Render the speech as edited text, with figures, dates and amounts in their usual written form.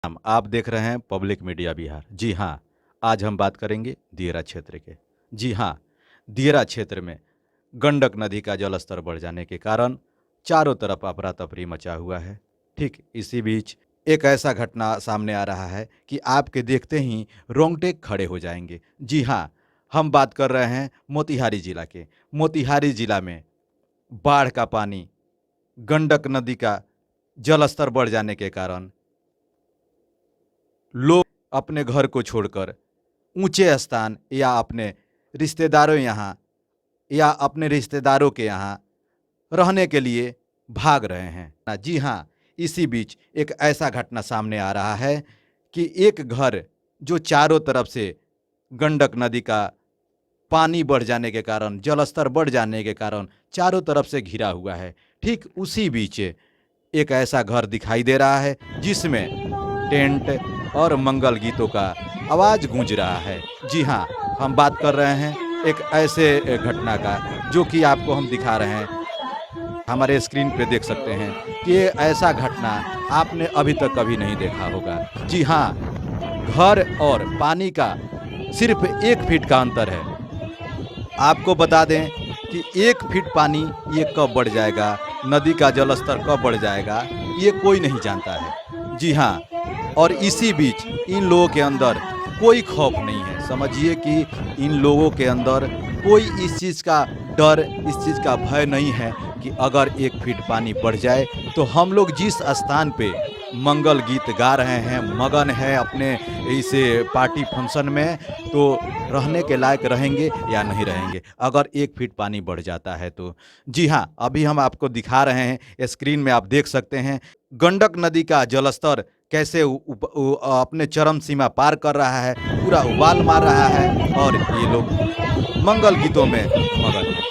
आप देख रहे हैं पब्लिक मीडिया बिहार। जी हाँ, आज हम बात करेंगे दियरा क्षेत्र के। जी हाँ, दियरा क्षेत्र में गंडक नदी का जलस्तर बढ़ जाने के कारण चारों तरफ अफरा तफरी मचा हुआ है। ठीक इसी बीच एक ऐसा घटना सामने आ रहा है कि आपके देखते ही रोंगटे खड़े हो जाएंगे। जी हाँ, हम बात कर रहे हैं मोतिहारी जिला के। मोतिहारी जिला में बाढ़ का पानी, गंडक नदी का जलस्तर बढ़ जाने के कारण लोग अपने घर को छोड़कर ऊंचे स्थान या अपने रिश्तेदारों के यहाँ रहने के लिए भाग रहे हैं। जी हाँ, इसी बीच एक ऐसा घटना सामने आ रहा है कि एक घर जो चारों तरफ से गंडक नदी का पानी बढ़ जाने के कारण, जलस्तर बढ़ जाने के कारण चारों तरफ से घिरा हुआ है। ठीक उसी बीच एक ऐसा घर दिखाई दे रहा है जिसमें टेंट और मंगल गीतों का आवाज़ गूंज रहा है। जी हाँ, हम बात कर रहे हैं एक ऐसे घटना का जो कि आपको हम दिखा रहे हैं। हमारे स्क्रीन पे देख सकते हैं कि ये ऐसा घटना आपने अभी तक कभी नहीं देखा होगा। जी हाँ, घर और पानी का सिर्फ 1 फीट का अंतर है। आपको बता दें कि 1 फीट पानी ये कब बढ़ जाएगा, नदी का जलस्तर कब बढ़ जाएगा, ये कोई नहीं जानता है। जी हाँ, और इसी बीच इन लोगों के अंदर कोई खौफ नहीं है। समझिए कि इन लोगों के अंदर कोई इस चीज़ का डर, इस चीज़ का भय नहीं है कि अगर 1 फीट पानी बढ़ जाए तो हम लोग जिस स्थान पे मंगल गीत गा रहे हैं, मगन है अपने इस पार्टी फंक्शन में, तो रहने के लायक रहेंगे या नहीं रहेंगे अगर 1 फीट पानी बढ़ जाता है तो। जी हाँ, अभी हम आपको दिखा रहे हैं, स्क्रीन में आप देख सकते हैं गंडक नदी का जलस्तर कैसे अपने चरम सीमा पार कर रहा है, पूरा उबाल मार रहा है और ये लोग मंगल गीतों में मगन हैं।